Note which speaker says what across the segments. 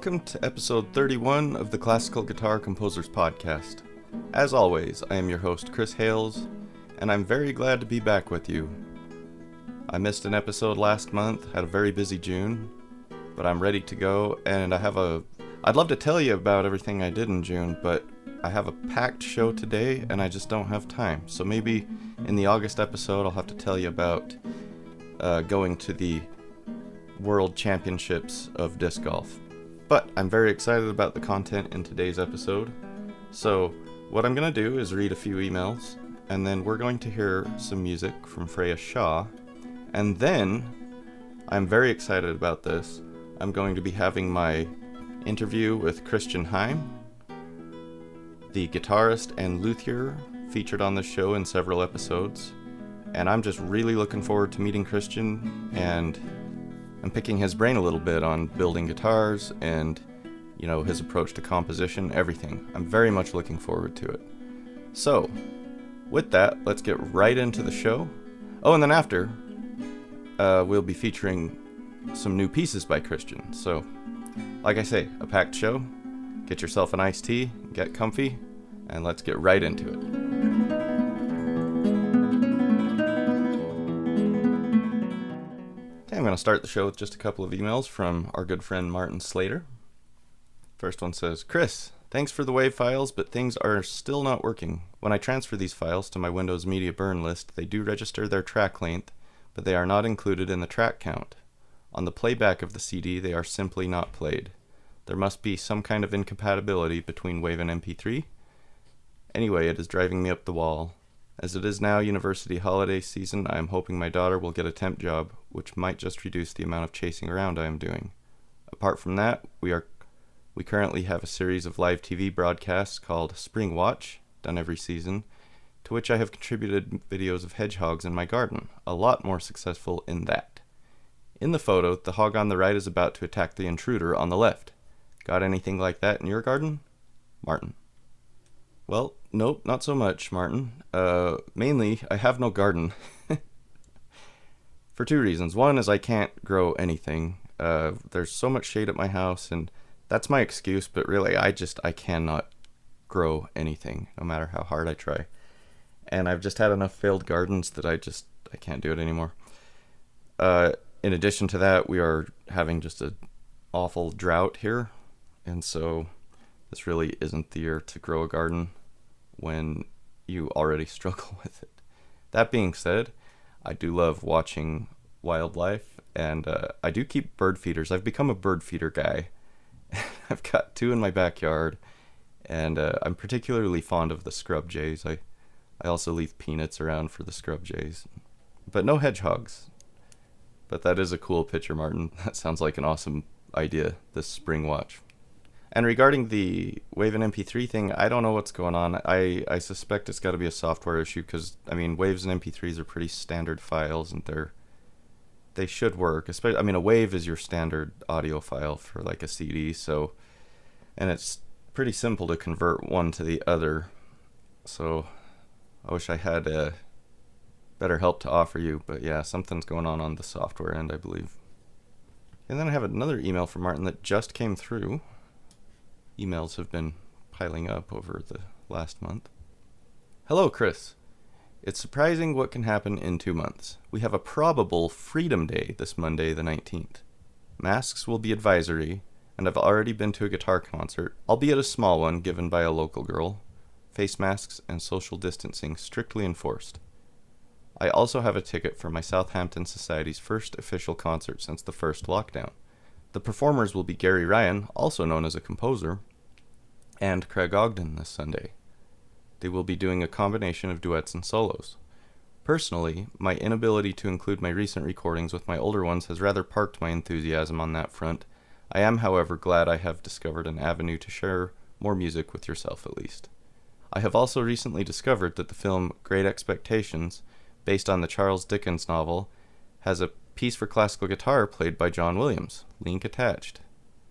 Speaker 1: Welcome to episode 31 of the Classical Guitar Composers Podcast. As always, I am your host, Chris Hales, and I'm very glad to be back with you. I missed an episode last month, had a very busy June, but I'm ready to go, and I'd love to tell you about everything I did in June, but I have a packed show today, and I just don't have time. So maybe in the August episode, I'll have to tell you about going to the World Championships of Disc Golf. But I'm very excited about the content in today's episode. So what I'm going to do is read a few emails, and then we're going to hear some music from Freya Shaw. And then, I'm very excited about this, I'm going to be having my interview with Christian Heim, the guitarist and luthier featured on the show in several episodes. And I'm just really looking forward to meeting Christian, and I'm picking his brain a little bit on building guitars and, his approach to composition, everything. I'm very much looking forward to it. So, with that, let's get right into the show. Oh, and then after, we'll be featuring some new pieces by Christian. So, like I say, a packed show. Get yourself an iced tea, get comfy, and let's get right into it. I'm going to start the show with just a couple of emails from our good friend Martin Slater. First one says, Chris, thanks for the WAV files, but things are still not working. When I transfer these files to my Windows Media Burn list, they do register their track length, but they are not included in the track count. On the playback of the CD, they are simply not played. There must be some kind of incompatibility between WAV and MP3. Anyway, it is driving me up the wall. As it is now university holiday season, I am hoping my daughter will get a temp job, which might just reduce the amount of chasing around I am doing. Apart from that, we currently have a series of live TV broadcasts called Spring Watch, done every season, to which I have contributed videos of hedgehogs in my garden, a lot more successful in that. In the photo, the hog on the right is about to attack the intruder on the left. Got anything like that in your garden? Martin. Well, nope, not so much, Martin. Mainly, I have no garden. For two reasons. One is I can't grow anything. There's so much shade at my house, and that's my excuse, but really, I cannot grow anything, no matter how hard I try. And I've just had enough failed gardens that I can't do it anymore. In addition to that, we are having just an awful drought here, and so this really isn't the year to grow a garden when you already struggle with it. That being said, I do love watching wildlife, and I do keep bird feeders. I've become a bird feeder guy. I've got 2 in my backyard, and I'm particularly fond of the scrub jays. I also leave peanuts around for the scrub jays, but no hedgehogs. But that is a cool picture, Martin. That sounds like an awesome idea, this spring watch. And regarding the WAV and MP3 thing, I don't know what's going on. I suspect it's got to be a software issue because, WAVs and MP3s are pretty standard files, and they should work. Especially, a WAV is your standard audio file for like a CD, and it's pretty simple to convert one to the other. So I wish I had better help to offer you, but yeah, something's going on the software end, I believe. And then I have another email from Martin that just came through. Emails have been piling up over the last month. Hello, Chris. It's surprising what can happen in 2 months. We have a probable Freedom Day this Monday, the 19th. Masks will be advisory, and I've already been to a guitar concert, albeit a small one given by a local girl. Face masks and social distancing strictly enforced. I also have a ticket for my Southampton Society's first official concert since the first lockdown. The performers will be Gary Ryan, also known as a composer, and Craig Ogden this Sunday. They will be doing a combination of duets and solos. Personally, my inability to include my recent recordings with my older ones has rather parked my enthusiasm on that front. I am, however, glad I have discovered an avenue to share more music with yourself at least. I have also recently discovered that the film Great Expectations, based on the Charles Dickens novel, has a piece for classical guitar played by John Williams, link attached.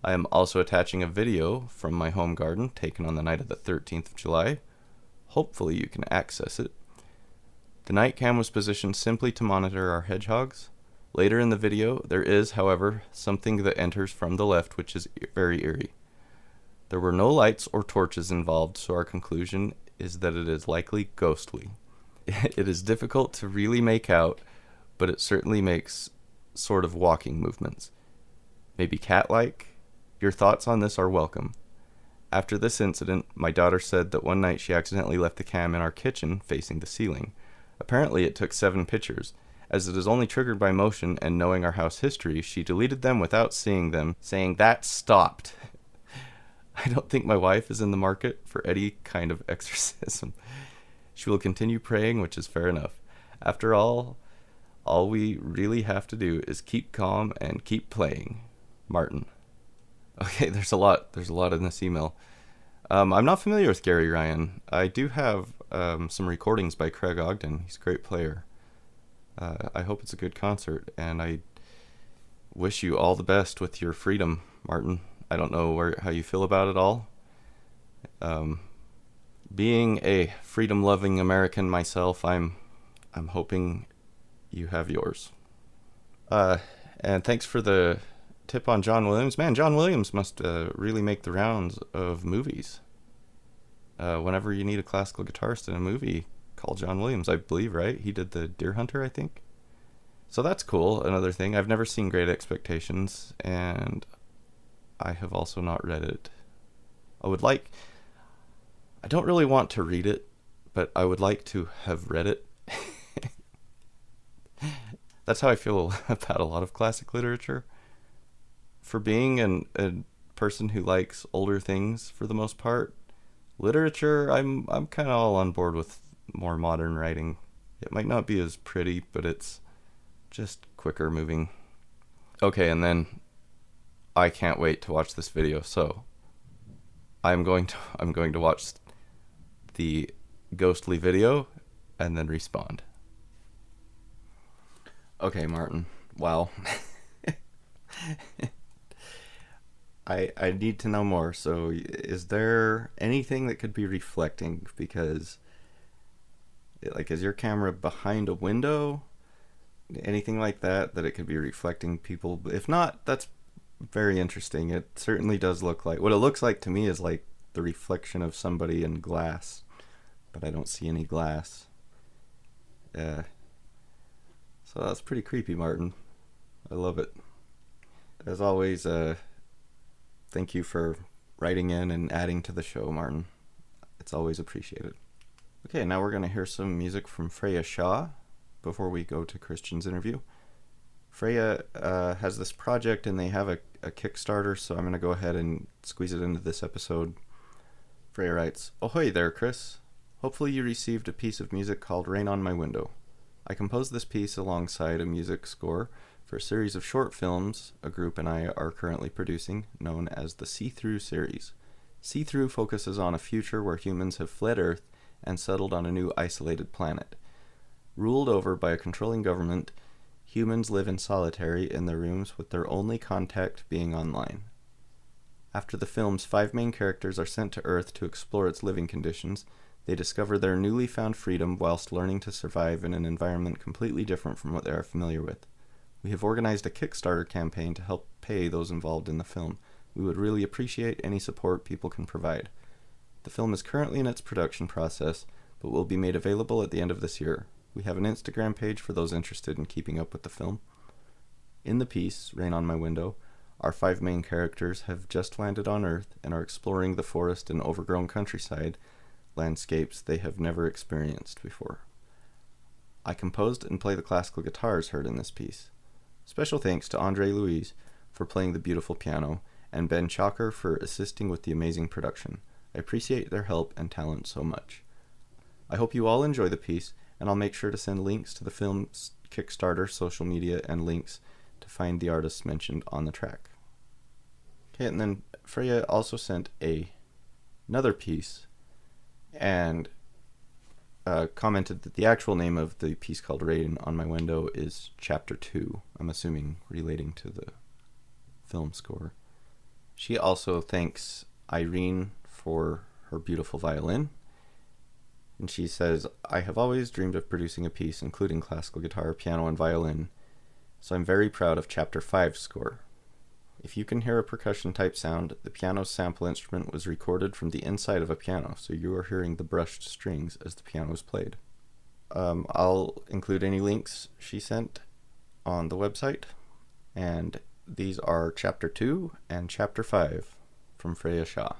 Speaker 1: I am also attaching a video from my home garden taken on the night of the 13th of July. Hopefully you can access it. The night cam was positioned simply to monitor our hedgehogs. Later in the video, there is, however, something that enters from the left which is very eerie. There were no lights or torches involved, so our conclusion is that it is likely ghostly. It is difficult to really make out, but it certainly makes sort of walking movements. Maybe cat-like? Your thoughts on this are welcome. After this incident, my daughter said that one night she accidentally left the cam in our kitchen facing the ceiling. Apparently it took 7 pictures. As it is only triggered by motion and knowing our house history, she deleted them without seeing them, saying that stopped. I don't think my wife is in the market for any kind of exorcism. She will continue praying, which is fair enough. After all we really have to do is keep calm and keep playing. Martin. Okay, there's a lot in this email. I'm not familiar with Gary Ryan. I do have some recordings by Craig Ogden. He's a great player. I hope it's a good concert, and I wish you all the best with your freedom, Martin. I don't know how you feel about it all. Being a freedom-loving American myself, I'm hoping you have yours. And thanks for the tip on John Williams. Man, John Williams must really make the rounds of movies. Whenever you need a classical guitarist in a movie, call John Williams, I believe, right? He did the Deer Hunter, I think. So that's cool. Another thing, I've never seen Great Expectations, and I have also not read it. I don't really want to read it, but I would like to have read it. That's how I feel about a lot of classic literature. For being a person who likes older things for the most part, literature, I'm kind of all on board with more modern writing. It might not be as pretty, but it's just quicker moving. Okay, and then I can't wait to watch this video, so I'm going to watch the ghostly video and then respond. Okay, Martin. Wow. I need to know more. So is there anything that could be reflecting? Because is your camera behind a window? Anything like that it could be reflecting people? If not, that's very interesting. It certainly does look like, what it looks like to me is like the reflection of somebody in glass, but I don't see any glass. So that's pretty creepy, Martin. I love it. As always, thank you for writing in and adding to the show, Martin. It's always appreciated. Okay, now we're going to hear some music from Freya Shaw before we go to Christian's interview. Freya has this project and they have a Kickstarter, so I'm going to go ahead and squeeze it into this episode. Freya writes, "Ahoy there, Chris. Hopefully you received a piece of music called Rain on My Window. I composed this piece alongside a music score for a series of short films a group and I are currently producing, known as the See-Through series. See-Through focuses on a future where humans have fled Earth and settled on a new isolated planet. Ruled over by a controlling government, humans live in solitary in their rooms with their only contact being online. After the film's 5 main characters are sent to Earth to explore its living conditions, they discover their newly found freedom whilst learning to survive in an environment completely different from what they are familiar with. We have organized a Kickstarter campaign to help pay those involved in the film. We would really appreciate any support people can provide. The film is currently in its production process, but will be made available at the end of this year. We have an Instagram page for those interested in keeping up with the film. In the piece, Rain on My Window, our 5 main characters have just landed on Earth and are exploring the forest and overgrown countryside landscapes they have never experienced before. I composed and play the classical guitars heard in this piece. Special thanks to Andre Louise for playing the beautiful piano, and Ben Chalker for assisting with the amazing production. I appreciate their help and talent so much. I hope you all enjoy the piece, and I'll make sure to send links to the film's Kickstarter, social media, and links to find the artists mentioned on the track." Okay, and then Freya also sent another piece and commented that the actual name of the piece called Rain on My Window is Chapter 2. I'm assuming relating to the film score. She also thanks Irene for her beautiful violin. And she says, "I have always dreamed of producing a piece including classical guitar, piano, and violin. So I'm very proud of Chapter 5's score. If you can hear a percussion type sound, the piano's sample instrument was recorded from the inside of a piano, so you are hearing the brushed strings as the piano is played. I'll include any links she sent on the website, and these are Chapter 2 and Chapter 5 from Freya Shaw.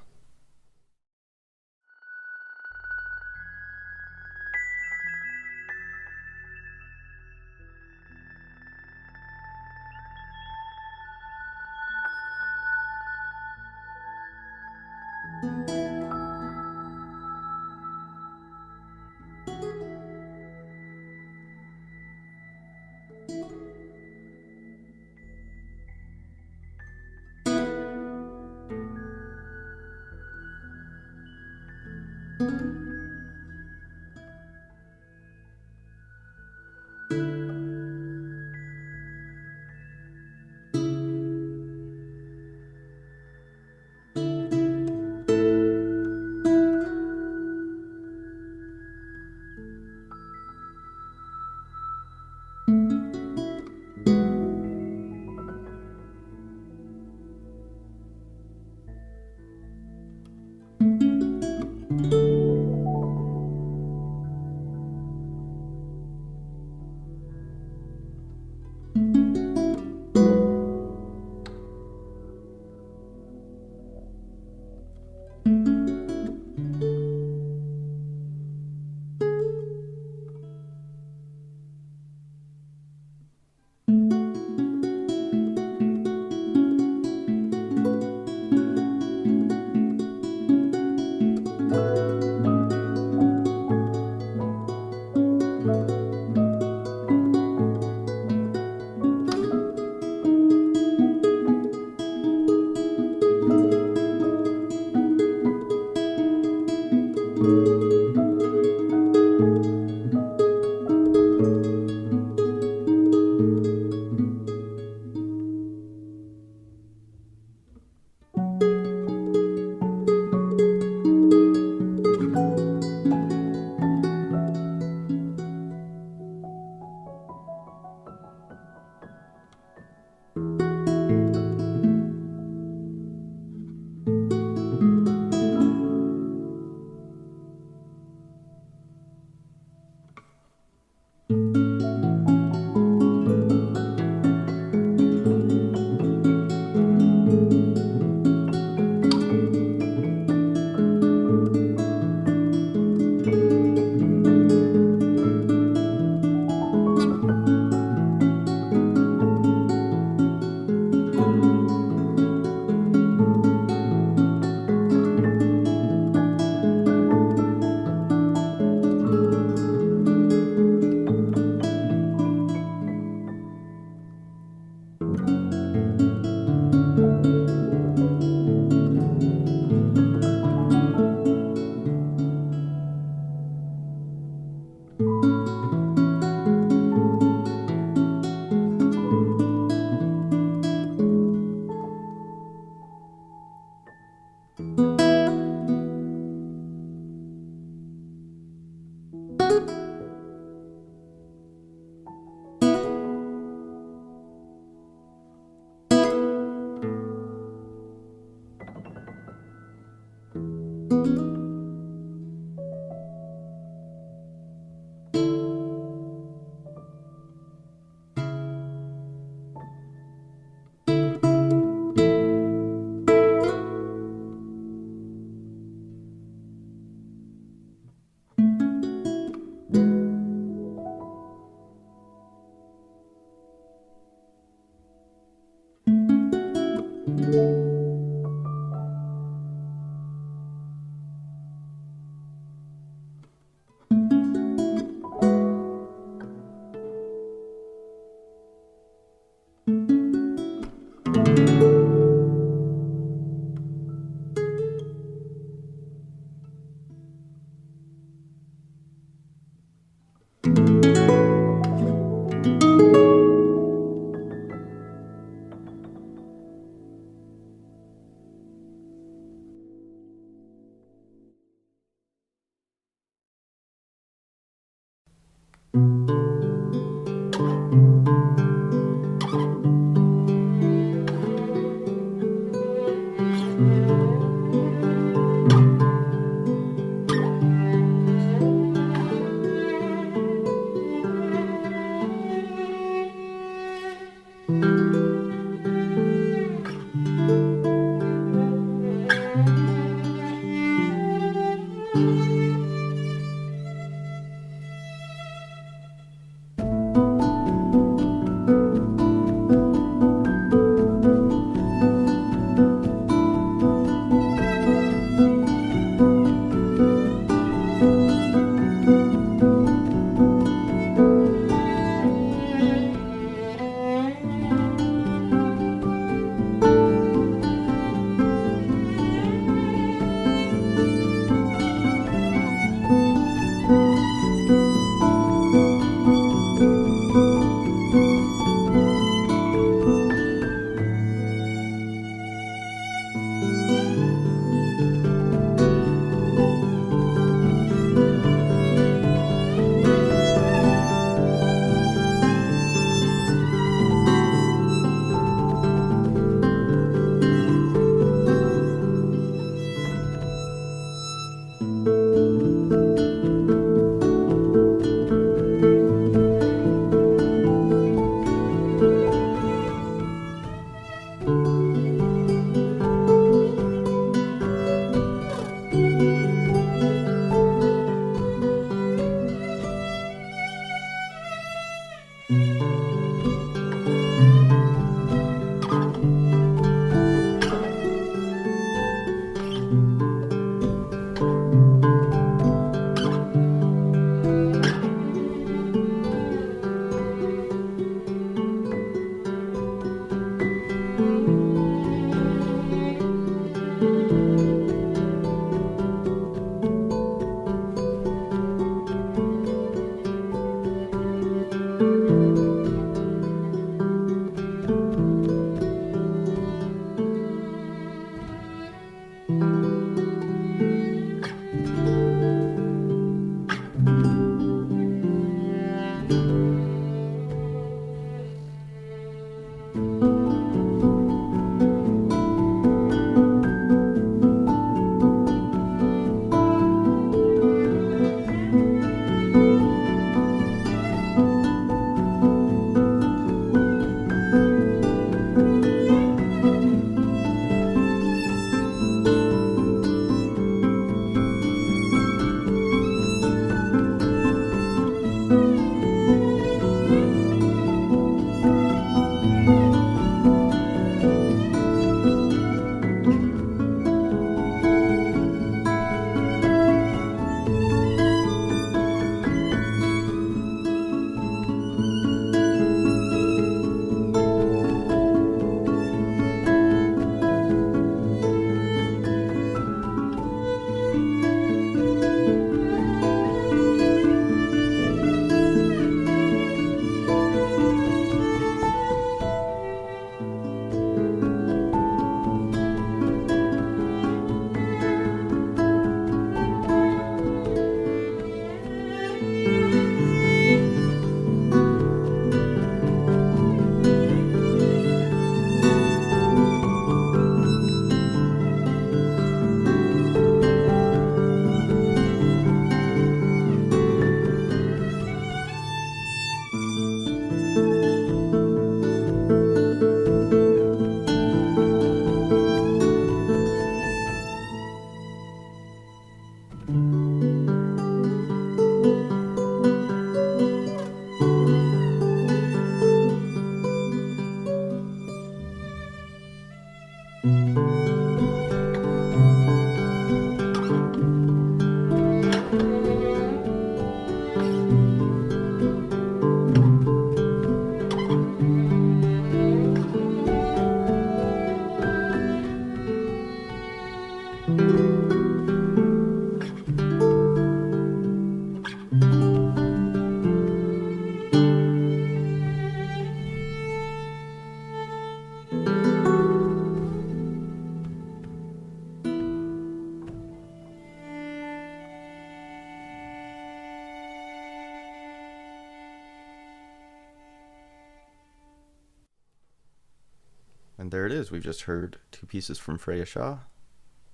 Speaker 1: And there it is. We've just heard two pieces from Freya Shaw.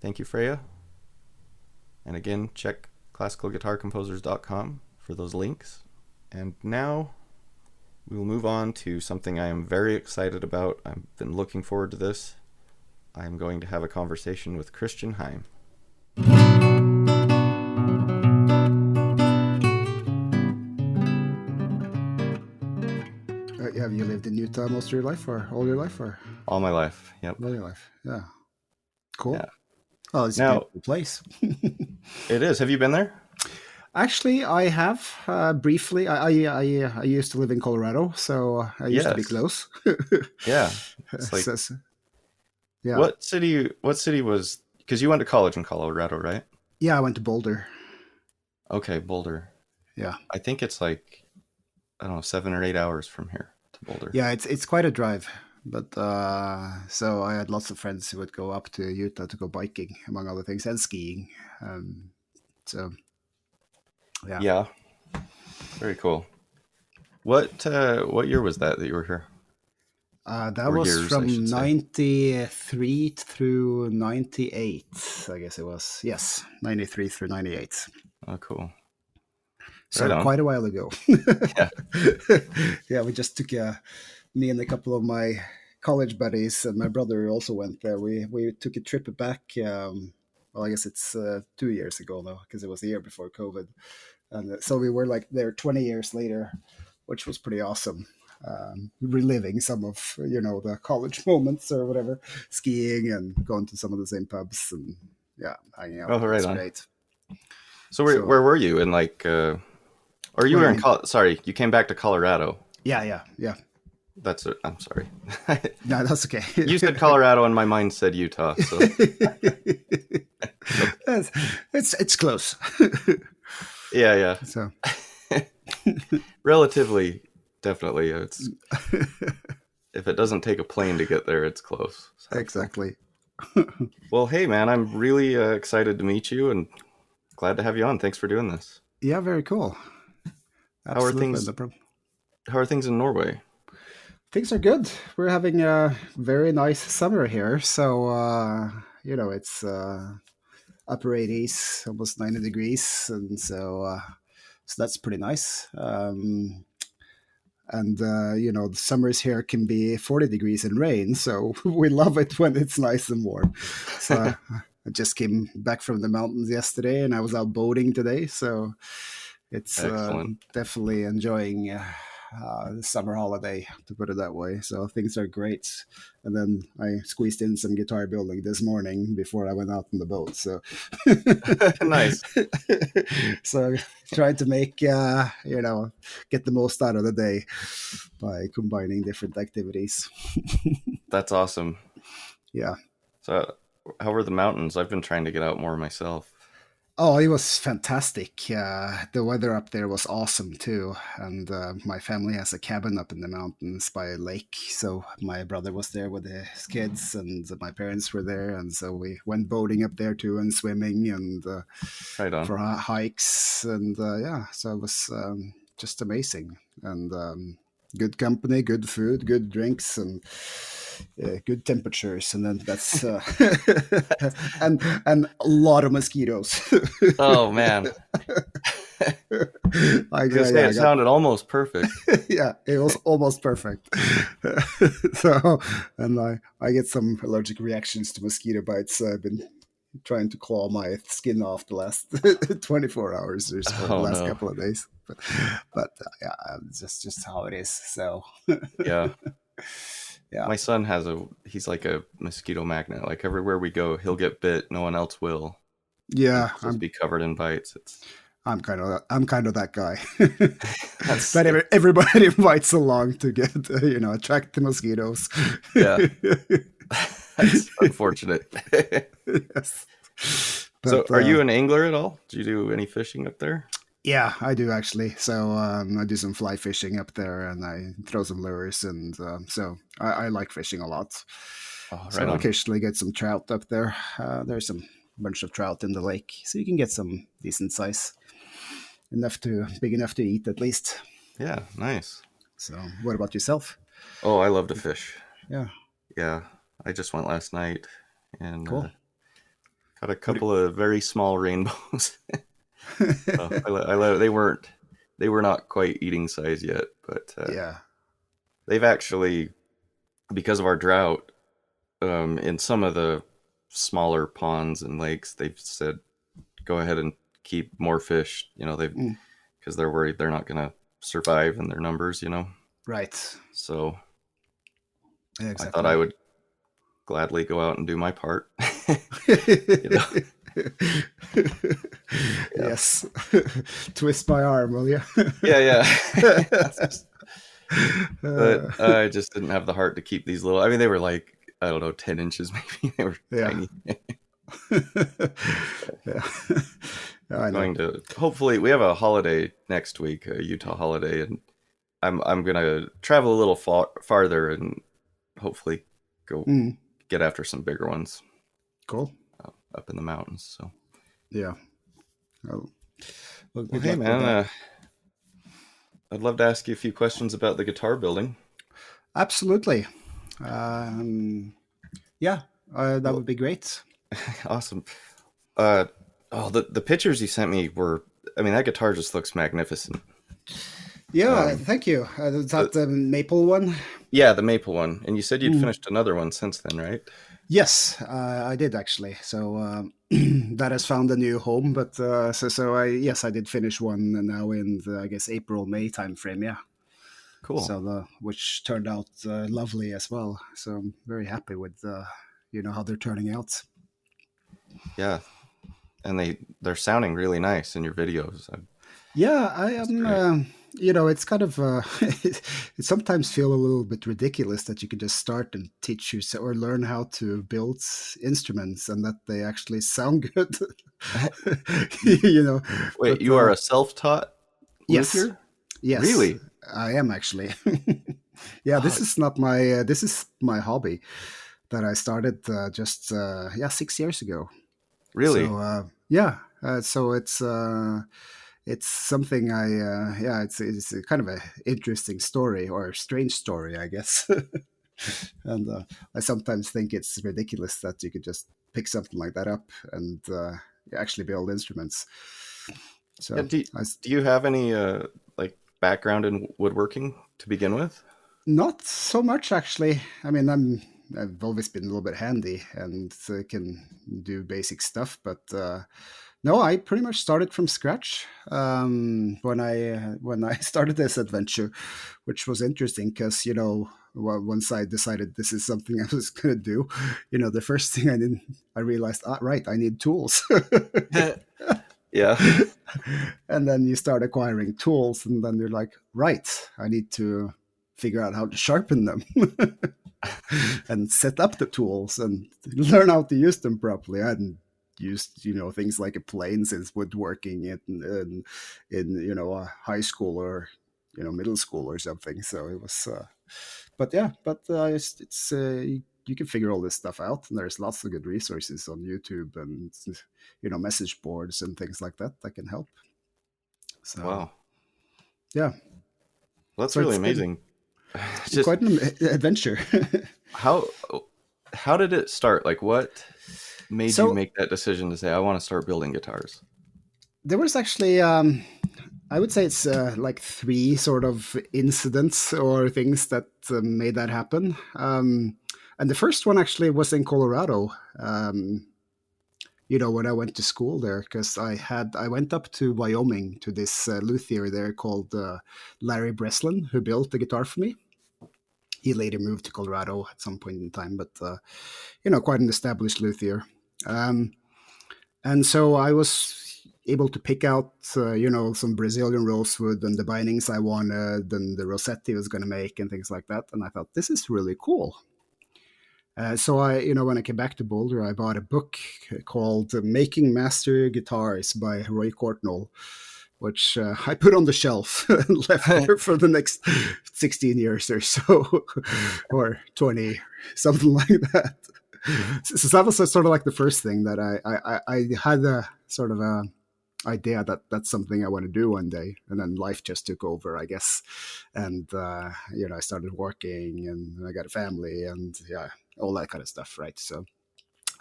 Speaker 1: Thank you, Freya. And again, check classicalguitarcomposers.com for those links. And now we will move on to something I am very excited about. I've been looking forward to this. I'm going to have a conversation with Christian Heim.
Speaker 2: lived in Utah most of your life, or all your life, or
Speaker 1: All my life. Yep.
Speaker 2: all your life? Yeah,
Speaker 1: Yeah.
Speaker 2: cool. Oh, it's a
Speaker 1: Now
Speaker 2: beautiful place.
Speaker 1: it is. Have you been there?
Speaker 2: Actually, I have briefly. I used to live in Colorado, so I used to be
Speaker 1: Yes.
Speaker 2: close.
Speaker 1: Yeah. It's like
Speaker 2: So, yeah,
Speaker 1: what city? What city was? Because you went to college in Colorado, right?
Speaker 2: yeah. I went to Boulder.
Speaker 1: Okay, Boulder.
Speaker 2: Yeah,
Speaker 1: I think it's like I don't know, 7 or 8 hours from here to Boulder.
Speaker 2: yeah. It's quite a drive, but so I had lots of friends who would go up to Utah to go biking, among other things, and skiing. Um, so yeah,
Speaker 1: Yeah. Very cool. What year was that you were here?
Speaker 2: that
Speaker 1: Or
Speaker 2: was
Speaker 1: years, I
Speaker 2: from
Speaker 1: should say.
Speaker 2: '93 through '98. I guess it was, yes, '93 through '98.
Speaker 1: Oh, cool. Right
Speaker 2: So
Speaker 1: on.
Speaker 2: quite a while ago.
Speaker 1: Yeah.
Speaker 2: Yeah, we just took me and a couple of my college buddies and my brother also went there. We took a trip back. Well, I guess it's 2 years ago now because it was the year before COVID, and so we were like there 20 years later, which was pretty awesome. Reliving some of the college moments or whatever, skiing and going to some of the same pubs and yeah, hanging out.
Speaker 1: Oh,
Speaker 2: It
Speaker 1: right
Speaker 2: was
Speaker 1: on.
Speaker 2: great.
Speaker 1: So
Speaker 2: So
Speaker 1: where were you in like or you
Speaker 2: what do
Speaker 1: were
Speaker 2: you
Speaker 1: in
Speaker 2: mean?
Speaker 1: Sorry, you came back to Colorado.
Speaker 2: Yeah, yeah, yeah.
Speaker 1: That's it. I'm sorry.
Speaker 2: No, that's okay.
Speaker 1: You said Colorado and my mind said Utah, so okay.
Speaker 2: it's, it's close.
Speaker 1: Yeah,
Speaker 2: So
Speaker 1: yeah. Relatively, definitely. It's if it doesn't take a plane to get there, it's close. So,
Speaker 2: exactly.
Speaker 1: well, hey man, I'm really excited to meet you and glad to have you on. Thanks for doing this.
Speaker 2: Yeah, very cool.
Speaker 1: How are
Speaker 2: Absolutely,
Speaker 1: things?
Speaker 2: no problem.
Speaker 1: How are things in Norway?
Speaker 2: Things are good. We're having a very nice summer here, so it's upper 80s, almost 90 degrees, and so that's pretty nice. And the summers here can be 40 degrees and rain, so we love it when it's nice and warm. So I just came back from the mountains yesterday, and I was out boating today, so it's
Speaker 1: Excellent.
Speaker 2: definitely enjoying the summer holiday, to put it that way. So things are great. And then I squeezed in some guitar building this morning before I went out on the boat. So,
Speaker 1: Nice.
Speaker 2: so trying to make get the most out of the day by combining different activities.
Speaker 1: That's awesome.
Speaker 2: Yeah.
Speaker 1: So, how were the mountains? I've been trying to get out more myself.
Speaker 2: Oh, it was fantastic. The weather up there was awesome too. And my family has a cabin up in the mountains by a lake. So my brother was there with his kids, and my parents were there. And so we went boating up there too, and swimming, and
Speaker 1: Right on.
Speaker 2: for hikes. And yeah, so it was just amazing. And good company, good food, good drinks, and good temperatures, and then that's and a lot of mosquitoes.
Speaker 1: Oh man. I was gonna say
Speaker 2: Yeah,
Speaker 1: it
Speaker 2: I got
Speaker 1: sounded almost perfect.
Speaker 2: yeah, it was almost perfect. So, and I get some allergic reactions to mosquito bites. So I've been trying to claw my skin off the last 24 hours or so, the
Speaker 1: Oh
Speaker 2: last
Speaker 1: no.
Speaker 2: couple of days. But yeah, it's just how it is. So
Speaker 1: Yeah.
Speaker 2: yeah.
Speaker 1: My son he's like a mosquito magnet. Like everywhere we go, he'll get bit, no one else will. He'll
Speaker 2: Yeah,
Speaker 1: just be covered in bites. It's
Speaker 2: I'm kind of that guy
Speaker 1: that's
Speaker 2: that everybody invites along to get attract the mosquitoes.
Speaker 1: yeah, that's unfortunate.
Speaker 2: Yes,
Speaker 1: So,
Speaker 2: but
Speaker 1: are you an angler at all? Do you do any fishing up there?
Speaker 2: yeah, I do actually. So I do some fly fishing up there, and I throw some lures, and so I like fishing a lot.
Speaker 1: Oh, right
Speaker 2: So
Speaker 1: on.
Speaker 2: occasionally get some trout up there. There's some bunch of trout in the lake, so you can get some decent size, big enough to eat at least.
Speaker 1: Yeah, nice.
Speaker 2: So what about yourself?
Speaker 1: Oh, I love to fish.
Speaker 2: Yeah,
Speaker 1: Yeah, I just went last night and
Speaker 2: cool.
Speaker 1: caught a
Speaker 2: What?
Speaker 1: couple of very small rainbows. They were not quite eating size yet, but
Speaker 2: Yeah.
Speaker 1: they've actually, because of our drought, in some of the smaller ponds and lakes, they've said go ahead and keep more fish.
Speaker 2: Mm,
Speaker 1: because they're worried they're not going to survive in their numbers.
Speaker 2: right.
Speaker 1: So
Speaker 2: Yeah,
Speaker 1: I thought I
Speaker 2: exactly.
Speaker 1: would gladly go out and do my part. you know, yeah,
Speaker 2: Yes. Twist my arm, will you?
Speaker 1: yeah, yeah. But
Speaker 2: uh,
Speaker 1: I just didn't have the heart to keep these little. I mean, they were like, I don't know, 10 inches maybe. They were
Speaker 2: yeah.
Speaker 1: tiny.
Speaker 2: Yeah. Yeah, I know.
Speaker 1: Going to hopefully we have a holiday next week, a Utah holiday, and I'm gonna travel a little farther and hopefully go
Speaker 2: Mm,
Speaker 1: get after some bigger ones
Speaker 2: cool.
Speaker 1: up in the mountains. So,
Speaker 2: Yeah. Well, well,
Speaker 1: well,
Speaker 2: good
Speaker 1: hey
Speaker 2: luck with
Speaker 1: man,
Speaker 2: that.
Speaker 1: I'd love to ask you a few questions about the guitar building.
Speaker 2: Absolutely. Um, yeah, that
Speaker 1: Well,
Speaker 2: would be great.
Speaker 1: awesome. Uh, oh, the pictures you sent me were. I mean, that guitar just looks magnificent.
Speaker 2: Yeah,
Speaker 1: Um,
Speaker 2: thank you. Is
Speaker 1: the
Speaker 2: that the maple one?
Speaker 1: Yeah, the maple one, and you said you'd
Speaker 2: Mm.
Speaker 1: finished another one since then, right?
Speaker 2: Yes, I did actually. So that has found a new home. But so I yes, I did finish one now in the, I guess April May time frame. Yeah.
Speaker 1: Cool.
Speaker 2: So the which turned out lovely as well. So I'm very happy with how they're turning out.
Speaker 1: Yeah, and they're sounding really nice in your videos.
Speaker 2: Yeah, I
Speaker 1: That's
Speaker 2: am.
Speaker 1: great.
Speaker 2: It's kind of it sometimes feel a little bit ridiculous that you can just start and teach you or learn how to build instruments and that they actually sound good.
Speaker 1: You,
Speaker 2: you know,
Speaker 1: wait,
Speaker 2: but
Speaker 1: you are a self-taught
Speaker 2: yes,
Speaker 1: luthier?
Speaker 2: yes,
Speaker 1: Really?
Speaker 2: I am actually. Yeah,
Speaker 1: Oh,
Speaker 2: this is my hobby that I started just 6 years ago.
Speaker 1: really?
Speaker 2: So yeah, so it's something it's a kind of a interesting story or a strange story, I guess. And I sometimes think it's ridiculous that you could just pick something like that up and actually build instruments.
Speaker 1: Yeah.
Speaker 2: So
Speaker 1: Do you have any like background in woodworking to begin with?
Speaker 2: not so much actually. I mean, I've always been a little bit handy and can do basic stuff, but no, I pretty much started from scratch when I started this adventure, which was interesting because once I decided this is something I was going to do, the first thing I realized, right, I need tools.
Speaker 1: Yeah.
Speaker 2: And then you start acquiring tools, and then you're like, right, I need to figure out how to sharpen them and set up the tools and learn how to use them properly. I hadn't used things like a plane since woodworking in high school or middle school or something. So it was but yeah, but it's you can figure all this stuff out, and there's lots of good resources on YouTube and message boards and things like that that can help. So
Speaker 1: Wow.
Speaker 2: yeah,
Speaker 1: Well, that's
Speaker 2: so
Speaker 1: really
Speaker 2: it's been
Speaker 1: amazing. Just
Speaker 2: quite an adventure.
Speaker 1: how how did it start? Like, what made you
Speaker 2: So
Speaker 1: make that decision to say, I want to start building guitars?
Speaker 2: there was actually I would say it's like three sort of incidents or things that made that happen. And the first one actually was in Colorado. When I went to school there, because I went up to Wyoming to this luthier there called Larry Breslin, who built the guitar for me. He later moved to Colorado at some point in time, but quite an established luthier. Um, and so I was able to pick out, some Brazilian rosewood and the bindings I wanted and the Rossetti I was going to make and things like that. And I thought, this is really cool. So when I came back to Boulder, I bought a book called Making Master Guitars by Roy Courtnall, which I put on the shelf and left there for the next 16 years or so, or 20, something like that. So that was sort of like the first thing that I had a sort of a idea that that's something I want to do one day, and then life just took over, I guess, and I started working, and I got a family, and yeah, all that kind of stuff, right? So,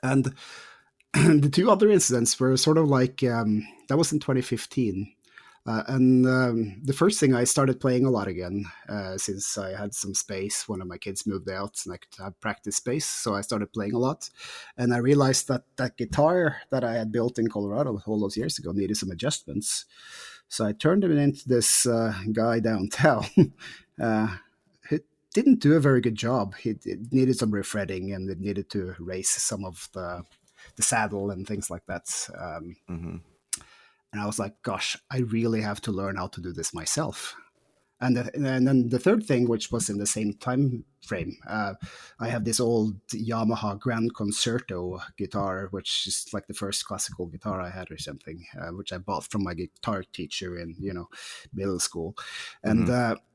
Speaker 2: and the two other incidents were sort of like that was in 2015. And the first thing I started playing a lot again, since I had some space. One of my kids moved out, and I could have practice space, so I started playing a lot. And I realized that that guitar that I had built in Colorado all those years ago needed some adjustments. So I turned it into this guy downtown, uh, who didn't do a very good job. It needed some refretting, and it needed to raise some of the saddle and things like that.
Speaker 1: Hmm.
Speaker 2: And I was like, gosh, I really have to learn how to do this myself. And then the third thing, which was in the same time frame, I have this old Yamaha Grand Concerto guitar, which is like the first classical guitar I had or something, which I bought from my guitar teacher in middle school, and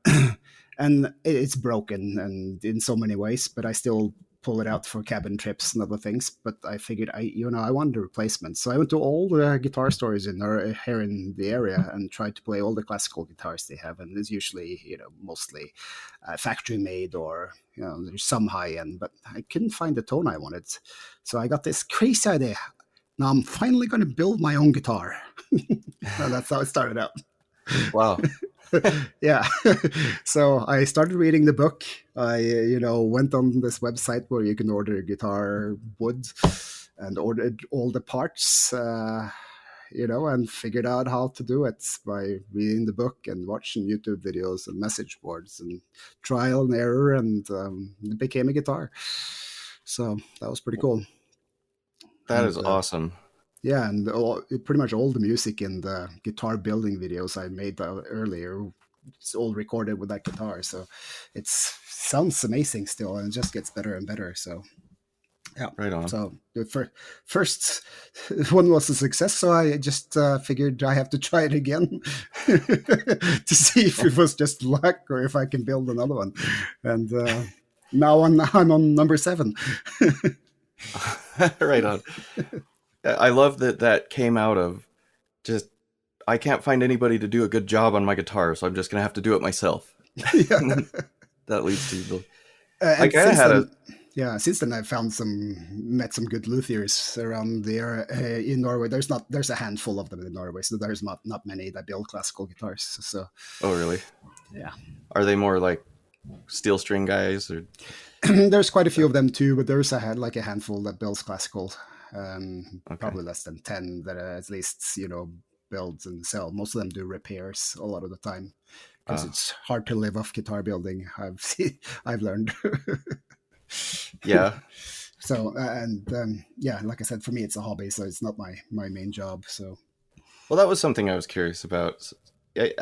Speaker 1: Hmm.
Speaker 2: and it's broken and in so many ways, but I still pull it out for cabin trips and other things. But I figured I wanted a replacement, so I went to all the guitar stores here in the area and tried to play all the classical guitars they have, and it's usually mostly factory made, or there's some high end, but I couldn't find the tone I wanted. So I got this crazy idea. Now I'm finally going to build my own guitar. And that's how it started out.
Speaker 1: Wow.
Speaker 2: Yeah. So I started reading the book. I, went on this website where you can order guitar wood and ordered all the parts, and figured out how to do it by reading the book and watching YouTube videos and message boards and trial and error, and it became a guitar. So that was pretty cool.
Speaker 1: That is
Speaker 2: And
Speaker 1: awesome.
Speaker 2: yeah, and pretty much all the music in the guitar building videos I made earlier, it's all recorded with that guitar. So it sounds amazing still, and it just gets better and better. So yeah.
Speaker 1: Right on.
Speaker 2: So the first one was a success, so I just figured I have to try it again to see if it was just luck or if I can build another one. And now I'm on number 7.
Speaker 1: Right on. I love that that came out of just I can't find anybody to do a good job on my guitar, so I'm just gonna have to do it myself.
Speaker 2: Yeah.
Speaker 1: And then that leads to the. I
Speaker 2: And
Speaker 1: kind of
Speaker 2: since
Speaker 1: had a.
Speaker 2: then, yeah, since then I've met some good luthiers around there in Norway. There's a handful of them in Norway, so there's not many that build classical guitars. So
Speaker 1: Oh, really?
Speaker 2: yeah,
Speaker 1: Are they more like steel string guys or?
Speaker 2: there's quite a few
Speaker 1: uh,
Speaker 2: of them too, but there's like a handful that builds classical.
Speaker 1: Okay.
Speaker 2: Probably less than 10 that at least build and sell. Most of them do repairs a lot of the time because
Speaker 1: Uh,
Speaker 2: it's hard to live off guitar building. I've learned.
Speaker 1: yeah.
Speaker 2: So and yeah, like I said, for me it's a hobby, so it's not my main job. So
Speaker 1: Well, that was something I was curious about.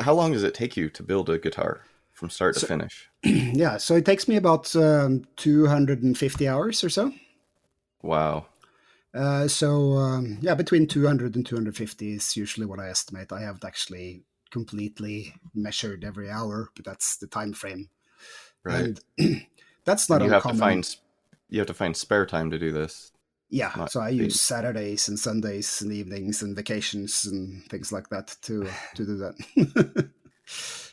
Speaker 1: How long does it take you to build a guitar from start to
Speaker 2: so
Speaker 1: finish?
Speaker 2: yeah, so it takes me about 250 hours or so.
Speaker 1: Wow.
Speaker 2: Yeah, between 200 and 250 is usually what I estimate. I haven't actually completely measured every hour, but that's the time frame,
Speaker 1: Right.
Speaker 2: and that's not
Speaker 1: And
Speaker 2: uncommon.
Speaker 1: you have to find spare time to do this.
Speaker 2: Yeah,
Speaker 1: Not
Speaker 2: so I
Speaker 1: the
Speaker 2: use Saturdays and Sundays and evenings and vacations and things like that to do that.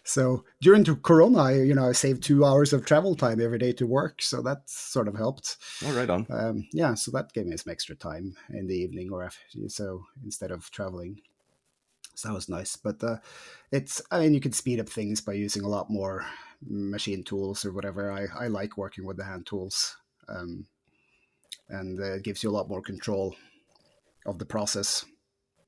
Speaker 2: So during the Corona, I saved 2 hours of travel time every day to work, so that sort of helped.
Speaker 1: Oh, right on.
Speaker 2: Yeah, so that gave me some extra time in the evening, so instead of traveling, so that was nice. But I mean, you can speed up things by using a lot more machine tools or whatever. I like working with the hand tools, um, and it gives you a lot more control of the process.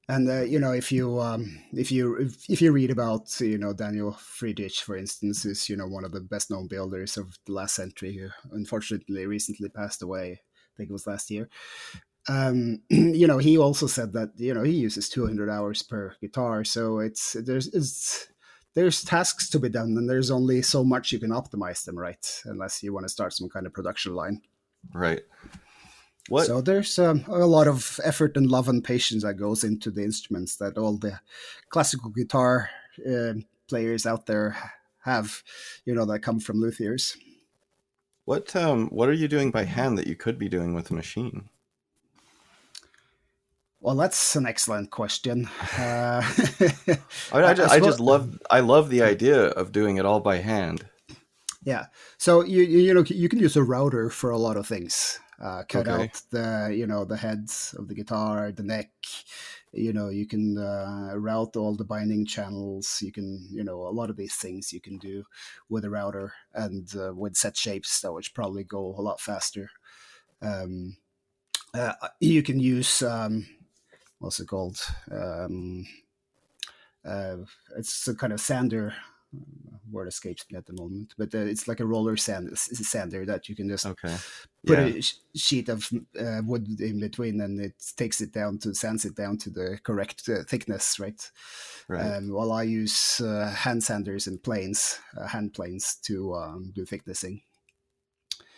Speaker 2: And if you read about Daniel Friedrich, for instance, is one of the best known builders of the last century, who unfortunately recently passed away. I think it was last year. He also said that he uses 200 hours per guitar, so there's tasks to be done, and there's only so much you can optimize them, right? Unless you want to start some kind of production line.
Speaker 1: Right. What
Speaker 2: So there's a lot of effort and love and patience that goes into the instruments that all the classical guitar players out there have, that come from luthiers.
Speaker 1: what are you doing by hand that you could be doing with a machine?
Speaker 2: Well, that's an excellent question. Uh,
Speaker 1: I mean,
Speaker 2: I
Speaker 1: I
Speaker 2: suppose,
Speaker 1: just love the idea of doing it all by hand.
Speaker 2: yeah. So you can use a router for a lot of things. Cut
Speaker 1: Okay.
Speaker 2: out the heads of the guitar, the neck. You can route all the binding channels. You can a lot of these things you can do with a router, and with set shapes that would probably go a lot faster. Um, you can use what's it called? Um, uh, it's a kind of sander. Word escapes me at the moment, but it's like a roller sander that you can just
Speaker 1: Okay.
Speaker 2: put
Speaker 1: Yeah.
Speaker 2: a sheet of wood in between, and it takes it down to sands it down to the correct thickness, right?
Speaker 1: Right.
Speaker 2: While I use hand sanders and hand planes to do thicknessing.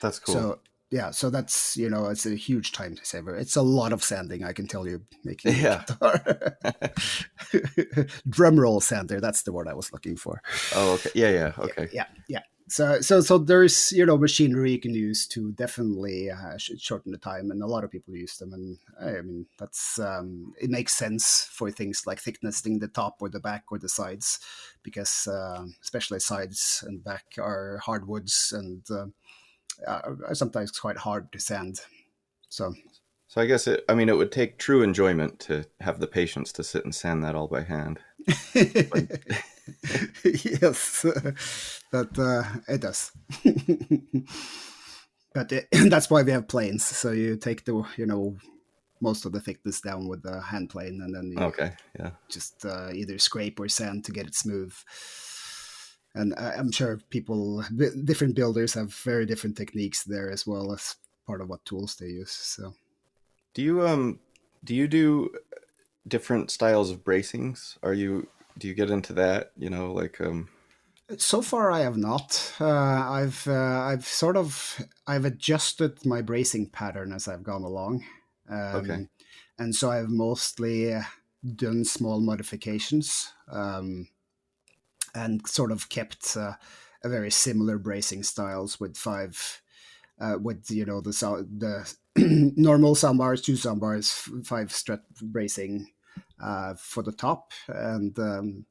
Speaker 1: That's cool.
Speaker 2: So yeah, so that's it's a huge time saver. It's a lot of sanding, I can tell you, making a
Speaker 1: Yeah.
Speaker 2: guitar. Drum roll sander, that's the word I was looking for.
Speaker 1: Oh, okay. Yeah, yeah.
Speaker 2: Yeah,
Speaker 1: Okay.
Speaker 2: yeah, yeah. So there's machinery you can use to definitely shorten the time, and a lot of people use them. And I mean that's it makes sense for things like thicknessing the top or the back or the sides, because especially sides and back are hardwoods and are sometimes quite hard to sand. So
Speaker 1: So I guess I mean, it would take true enjoyment to have the patience to sit and sand that all by hand. But
Speaker 2: yes, but it does. But that's why we have planes. So you take the most of the thickness down with the hand plane, and then you
Speaker 1: okay. Yeah.
Speaker 2: just either scrape or sand to get it smooth. And I'm sure different builders have very different techniques there as well as part of what tools they use. So
Speaker 1: Do you do different styles of bracings? Do you get into that? Like
Speaker 2: so far, I have not. I've adjusted my bracing pattern as I've gone along,
Speaker 1: okay.
Speaker 2: um, and so I've mostly done small modifications, and sort of kept a very similar bracing styles with with the normal sound bars, two sound bars, five strut bracing for the top, and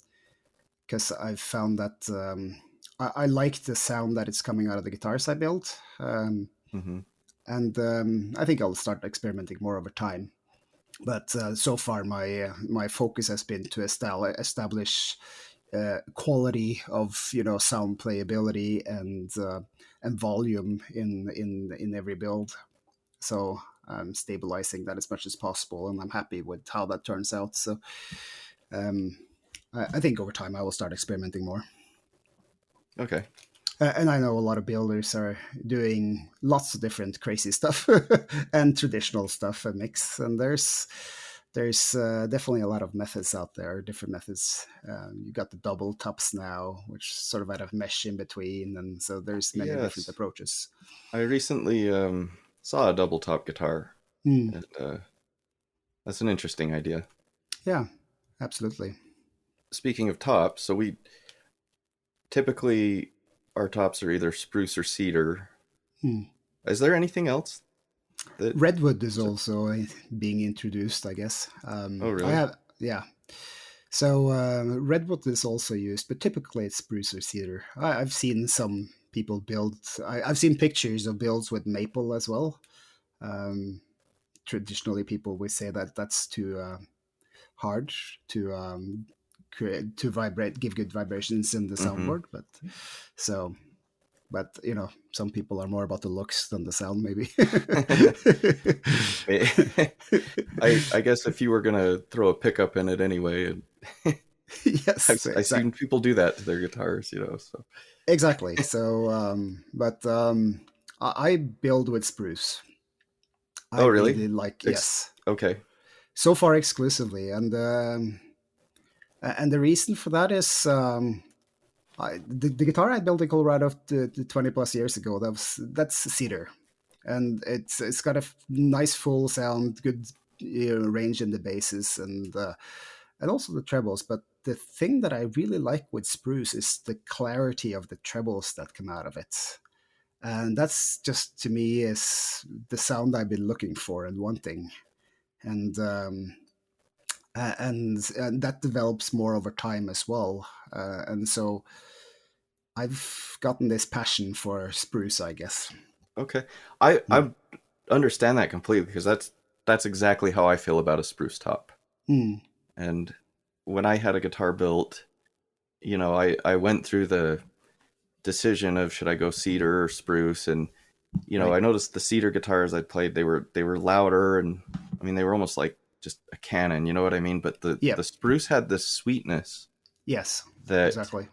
Speaker 2: because I've found that I like the sound that it's coming out of the guitars I built,
Speaker 1: Mm-hmm.
Speaker 2: and I think I'll start experimenting more over time. But so far, my focus has been to establish quality of sound playability and volume in every build. So I'm stabilizing that as much as possible, and I'm happy with how that turns out. So um, I think over time I will start experimenting more.
Speaker 1: Okay.
Speaker 2: And I know a lot of builders are doing lots of different crazy stuff and traditional stuff, a mix. And there's definitely a lot of methods out there, different methods. You got the double tops now, which sort of had a mesh in between, and so there's many different
Speaker 1: Yes.
Speaker 2: approaches.
Speaker 1: I recently saw a double top guitar,
Speaker 2: Mm,
Speaker 1: and that's an interesting idea.
Speaker 2: yeah, absolutely.
Speaker 1: Speaking of tops, so we typically our tops are either spruce or cedar.
Speaker 2: Mm.
Speaker 1: Is there anything else that?
Speaker 2: Redwood is also being introduced, I guess.
Speaker 1: Oh,
Speaker 2: I
Speaker 1: really?
Speaker 2: have, yeah. So redwood is also used, but typically it's spruce or cedar. I've seen some people build. I've seen pictures of builds with maple as well. Um, Traditionally, people would say that that's too hard to create to vibrate, give good vibrations in the
Speaker 1: Mm-hmm.
Speaker 2: soundboard. But so, but some people are more about the looks than the sound, maybe.
Speaker 1: I guess if you were gonna throw a pickup in it anyway, and
Speaker 2: Yes,
Speaker 1: I've seen people do that to their guitars, So
Speaker 2: exactly. So, but I build with spruce. I
Speaker 1: oh, really?
Speaker 2: really like,
Speaker 1: Ex-
Speaker 2: yes,
Speaker 1: okay.
Speaker 2: so far exclusively, and the reason for that is the guitar I built in Colorado 20 plus years ago. That's cedar, and it's got a nice full sound, good range in the basses, and also the trebles. But the thing that I really like with spruce is the clarity of the trebles that come out of it. And that's just to me is the sound I've been looking for and wanting. And and that develops more over time as well. And so I've gotten this passion for spruce, I guess.
Speaker 1: Okay.
Speaker 2: Mm.
Speaker 1: I understand that completely because that's exactly how I feel about a spruce top.
Speaker 2: Mm.
Speaker 1: And when I had a guitar built, I went through the decision of should I go cedar or spruce, and
Speaker 2: Right.
Speaker 1: I noticed the cedar guitars I played, they were louder, and I mean they were almost like just a cannon, you know what I mean? But the
Speaker 2: Yep.
Speaker 1: spruce had this sweetness
Speaker 2: Yes.
Speaker 1: that
Speaker 2: Exactly.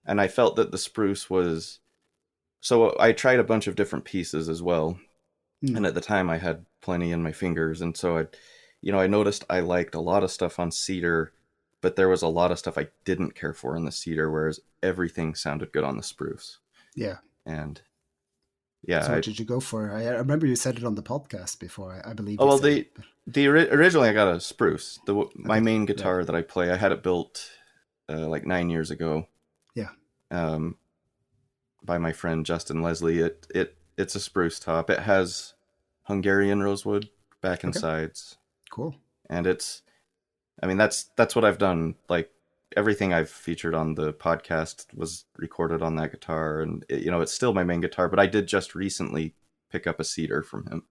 Speaker 1: and I felt that the spruce was. So I tried a bunch of different pieces as well,
Speaker 2: Hmm.
Speaker 1: and at the time I had plenty in my fingers, and so I noticed I liked a lot of stuff on cedar, but there was a lot of stuff I didn't care for in the cedar, whereas everything sounded good on the spruce.
Speaker 2: Yeah.
Speaker 1: And yeah,
Speaker 2: So what did you go for? I remember you said it on the podcast before. I believe
Speaker 1: oh
Speaker 2: you
Speaker 1: well,
Speaker 2: said it. But
Speaker 1: originally I got a spruce. My
Speaker 2: okay.
Speaker 1: main
Speaker 2: Right.
Speaker 1: guitar that I play, I had it built like 9 years ago,
Speaker 2: Yeah.
Speaker 1: um, by my friend Justin Leslie. It's a spruce top. It has Hungarian rosewood back and
Speaker 2: Okay.
Speaker 1: sides,
Speaker 2: Cool.
Speaker 1: and I mean, that's what I've done. Like everything I've featured on the podcast was recorded on that guitar, and it's still my main guitar. But I did just recently pick up a cedar from him,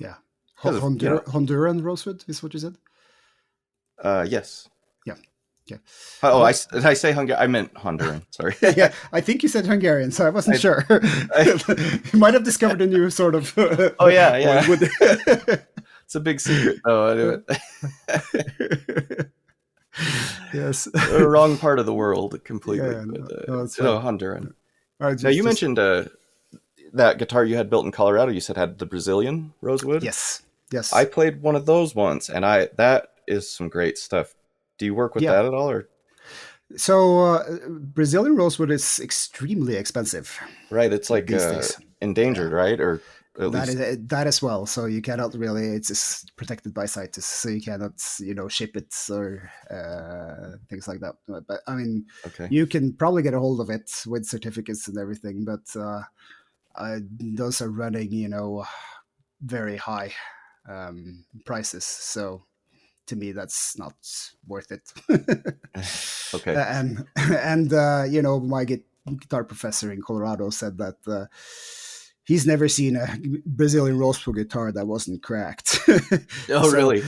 Speaker 2: Yeah.
Speaker 1: because of
Speaker 2: Honduran rosewood is what you said.
Speaker 1: yes.
Speaker 2: Yeah. Yeah.
Speaker 1: Oh,
Speaker 2: Well,
Speaker 1: did I say Hungary? I meant Honduran. Sorry.
Speaker 2: yeah, I think you said Hungarian, so I wasn't
Speaker 1: I,
Speaker 2: sure.
Speaker 1: I
Speaker 2: You might have discovered a new sort of.
Speaker 1: oh yeah,
Speaker 2: Or
Speaker 1: yeah.
Speaker 2: would.
Speaker 1: It's a big secret though.
Speaker 2: Yes.
Speaker 1: Wrong part of the world completely,
Speaker 2: Yeah.
Speaker 1: but
Speaker 2: No, no, it's
Speaker 1: no,
Speaker 2: fine.
Speaker 1: Honduran.
Speaker 2: All right,
Speaker 1: Now you
Speaker 2: just
Speaker 1: mentioned that guitar you had built in Colorado. You said had the Brazilian rosewood.
Speaker 2: yes,
Speaker 1: I
Speaker 2: yes,
Speaker 1: played one of those once, and I that is some great stuff. Do you work with
Speaker 2: yeah.
Speaker 1: that at all, or
Speaker 2: So Brazilian rosewood is extremely expensive
Speaker 1: right? It's like
Speaker 2: these days. Yeah.
Speaker 1: endangered, right? Or at
Speaker 2: That
Speaker 1: least
Speaker 2: is that as well. So you cannot really. It's just protected by CITES, so you cannot ship it or things like that. But I mean,
Speaker 1: okay.
Speaker 2: you can probably get a hold of it with certificates and everything. But those are running very high prices. So to me, that's not worth it.
Speaker 1: Okay.
Speaker 2: And my guitar professor in Colorado said that he's never seen a Brazilian rosewood guitar that wasn't cracked.
Speaker 1: Oh,
Speaker 2: So
Speaker 1: really?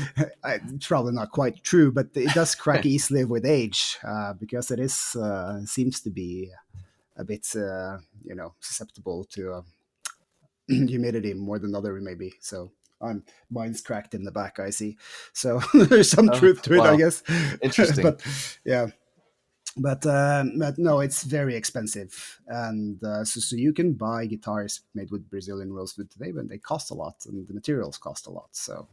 Speaker 2: it's probably not quite true, but it does crack easily with age because it is seems to be a bit susceptible to humidity more than other maybe. So mine's cracked in the back, I see. So there's some
Speaker 1: Oh,
Speaker 2: truth to it, I
Speaker 1: wow.
Speaker 2: guess.
Speaker 1: Interesting.
Speaker 2: But yeah, but no, it's very expensive, and so you can buy guitars made with Brazilian rosewood today, but they cost a lot, and the materials cost a lot. So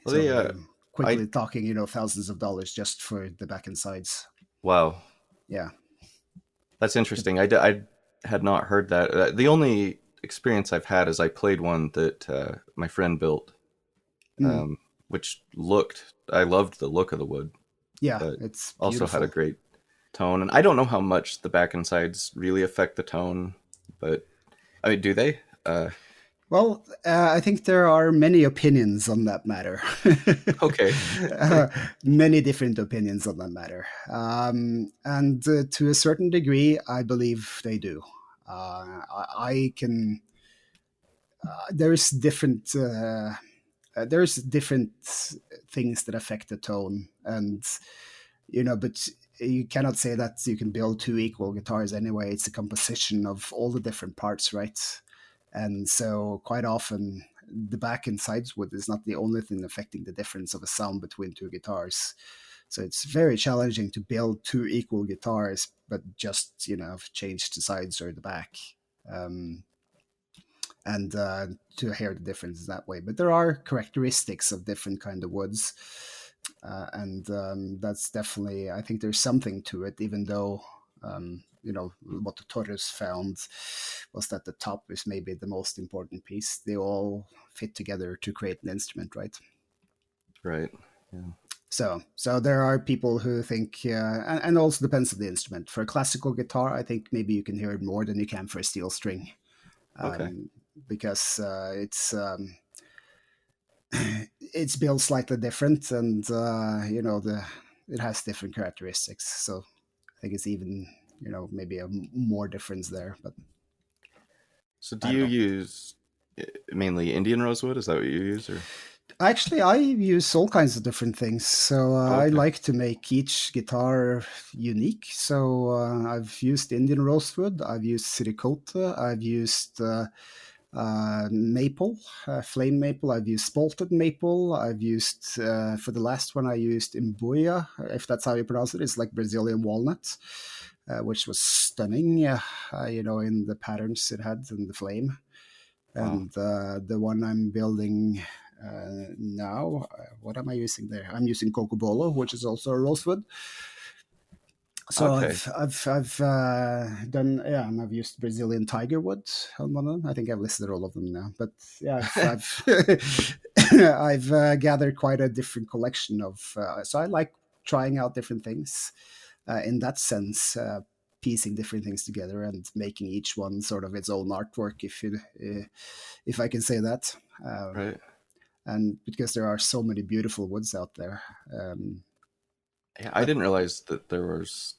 Speaker 1: Well, they
Speaker 2: we're
Speaker 1: I
Speaker 2: quickly talking, thousands of dollars just for the back and sides.
Speaker 1: wow,
Speaker 2: Yeah.
Speaker 1: that's interesting. I had not heard that. The only experience I've had is I played one that my friend built,
Speaker 2: Mm.
Speaker 1: um, which looked. I loved the look of the wood,
Speaker 2: Yeah,
Speaker 1: but
Speaker 2: it's
Speaker 1: also had a
Speaker 2: beautiful.
Speaker 1: great tone. And I don't know how much the back and sides really affect the tone, but I mean, do they?
Speaker 2: Well, I think there are many opinions on that matter.
Speaker 1: Okay.
Speaker 2: uh, Many different opinions on that matter. And to a certain degree, I believe they do. I can. There's different things that affect the tone, and but you cannot say that you can build two equal guitars anyway. It's a composition of all the different parts, right? And so quite often the back and sides wood is not the only thing affecting the difference of a sound between two guitars. So it's very challenging to build two equal guitars, but just change the sides or the back. Um, and to hear the difference that way. But there are characteristics of different kind of woods, and that's definitely, I think there's something to it, even though what the Torres found was that the top is maybe the most important piece. They all fit together to create an instrument, right?
Speaker 1: Right. Yeah.
Speaker 2: So there are people who think, and also depends on the instrument. For a classical guitar, I think maybe you can hear it more than you can for a steel string,
Speaker 1: Okay.
Speaker 2: um, because it's built slightly different, and the it has different characteristics. So I think it's even maybe a more difference there, but
Speaker 1: So do
Speaker 2: I don't
Speaker 1: you
Speaker 2: know.
Speaker 1: use mainly Indian rosewood? Is that what you use, or?
Speaker 2: Actually, I use all kinds of different things. So
Speaker 1: Oh,
Speaker 2: I
Speaker 1: okay.
Speaker 2: like to make each guitar unique. So I've used Indian rosewood, I've used siricota, I've used Maple, flame maple. I've used spalted maple. I've used for the last one I used imbuya, if that's how you pronounce it. It's like Brazilian walnut, which was stunning. In the patterns it had and the flame.
Speaker 1: Wow.
Speaker 2: And the one I'm building now, what am I using there? I'm using cocobolo, which is also a rosewood. So
Speaker 1: Okay.
Speaker 2: I've done, yeah, and I've used Brazilian tiger wood on one of them. I think I've listed all of them now, but yeah, I've I've gathered quite a different collection of. So I like trying out different things in that sense, piecing different things together and making each one sort of its own artwork, if I can say that.
Speaker 1: Right.
Speaker 2: And because there are so many beautiful woods out there.
Speaker 1: Yeah, I
Speaker 2: That
Speaker 1: didn't realize that there was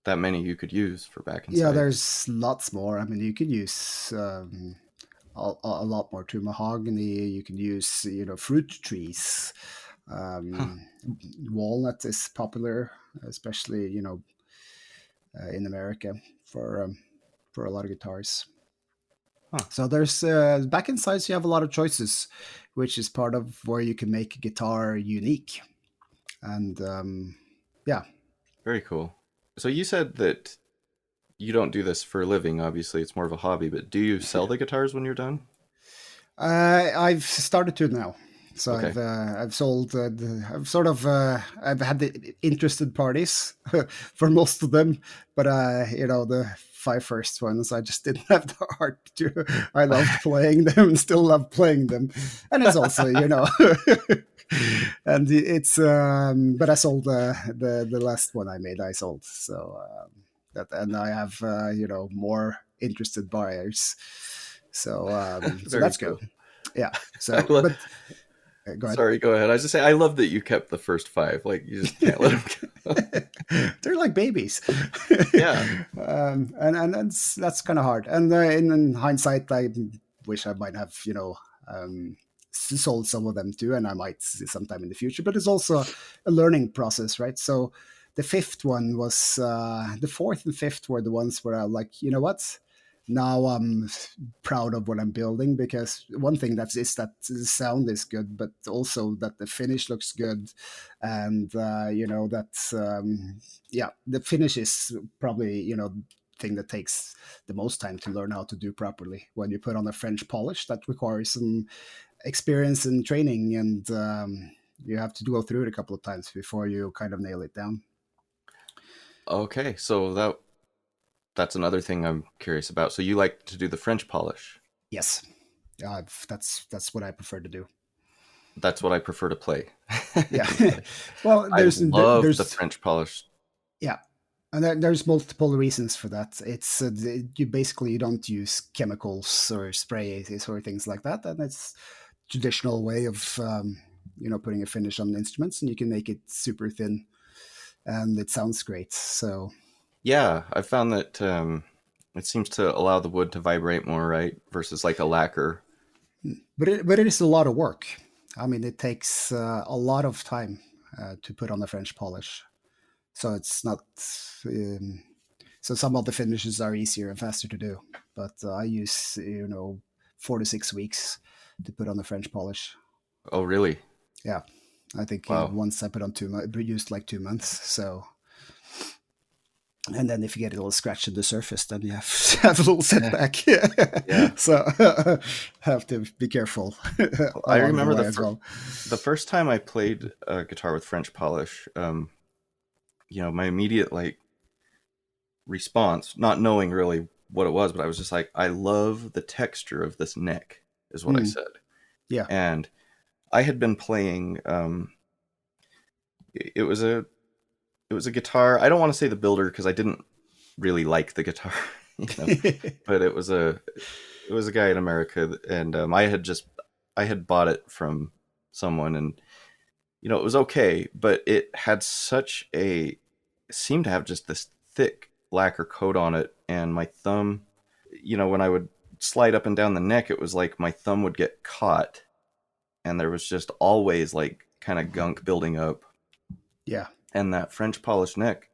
Speaker 1: that many you could use for back and
Speaker 2: Yeah,
Speaker 1: sides.
Speaker 2: there's lots more. I mean, you could use a lot more to mahogany. You can use, fruit trees.
Speaker 1: Huh.
Speaker 2: Um, Walnut is popular, especially, in America for a lot of guitars.
Speaker 1: Huh.
Speaker 2: So there's back in size, you have a lot of choices, which is part of where you can make a guitar unique. And yeah,
Speaker 1: Very cool. So you said that you don't do this for a living, obviously, it's more of a hobby, but do you sell the guitars when you're done?
Speaker 2: I've started to now. So
Speaker 1: Okay.
Speaker 2: I've sold. I've sort of I've had the interested parties for most of them, but the five first ones I just didn't have the heart to. I loved playing them and still love playing them, and it's also and it's but I sold the last one I made. I sold so that, and I have more interested buyers. So
Speaker 1: Very
Speaker 2: that's good.
Speaker 1: cool.
Speaker 2: Yeah.
Speaker 1: I
Speaker 2: So,
Speaker 1: lo-
Speaker 2: but go ahead.
Speaker 1: Sorry, go ahead. I was just saying, I love that you kept the first five. Like, you just can't let them go.
Speaker 2: They're like babies,
Speaker 1: Yeah.
Speaker 2: and that's kind of hard. And in hindsight, I wish I might have sold some of them too, and I might sometime in the future. But it's also a learning process, right? So the fifth one was the fourth and fifth were the ones where I like, you know what? Now I'm proud of what I'm building, because one thing is that the sound is good, but also that the finish looks good, and yeah, the finish is probably thing that takes the most time to learn how to do properly. When you put on a French polish, that requires some experience and training, and you have to go through it a couple of times before you kind of nail it down.
Speaker 1: Okay, so that's another thing I'm curious about. So you like to do the French polish.
Speaker 2: Yes, that's what I prefer to do.
Speaker 1: That's what I prefer to play.
Speaker 2: Yeah.
Speaker 1: But
Speaker 2: Well,
Speaker 1: I love the
Speaker 2: there's
Speaker 1: French polish.
Speaker 2: yeah, and there's multiple reasons for that. It's you don't use chemicals or sprays or things like that, and it's traditional way of putting a finish on instruments, and you can make it super thin, and it sounds great. So,
Speaker 1: Yeah, I found that it seems to allow the wood to vibrate more, right? Versus like a lacquer.
Speaker 2: but it is a lot of work. I mean, it takes a lot of time to put on the French polish. So it's not. Um, so some of the finishes are easier and faster to do, but I use 4 to 6 weeks to put on the French polish.
Speaker 1: Oh, really?
Speaker 2: Yeah, I think
Speaker 1: Wow.
Speaker 2: once I put on 2 months, used like 2 months. So, and then if you get a little scratch in the surface, then you have to have a little setback.
Speaker 1: Yeah.
Speaker 2: So have to be careful
Speaker 1: I
Speaker 2: along the
Speaker 1: remember
Speaker 2: way as well.
Speaker 1: the first time I played a guitar with French polish. My immediate like response, not knowing really what it was, but I was just like, I love the texture of this neck, is what I
Speaker 2: Mm,
Speaker 1: said.
Speaker 2: yeah.
Speaker 1: And I had been playing. It was a guitar. I don't want to say the builder because I didn't really like the guitar, you know. But it was a guy in America, and I had bought it from someone, and it was okay, but it had it seemed to have just this thick lacquer coat on it, and my thumb, when I would slide up and down the neck, it was like my thumb would get caught, and there was just always like kind of gunk building up.
Speaker 2: Yeah.
Speaker 1: And that French polished neck,